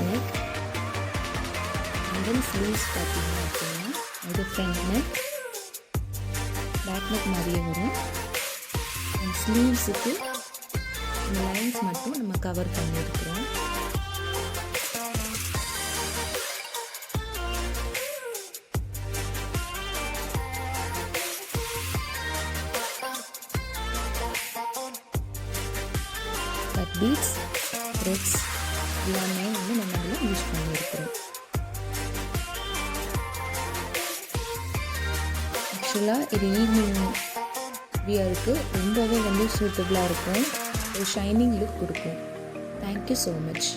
neck and then sleeves பார்த்தீங்க அப்படின்னா இது front neck back neck மாதிரியே வரும் and sleevesக்கு இந்த லைன்ஸ் மட்டும் நம்ம கவர் பண்ணியிருக்கிறோம். கட் பீட்ஸ் த்ரெட்ஸ் எல்லாமே வந்து நம்ம அதில் யூஸ் பண்ணியிருக்கிறோம். ஆக்சுவலாக இது ஈவினிங் வியருக்கு ரொம்பவே வந்து சூட்டபுளாக இருக்கும். ஒரு ஷைனிங் லுக் கொடுக்கும். Thank you so much.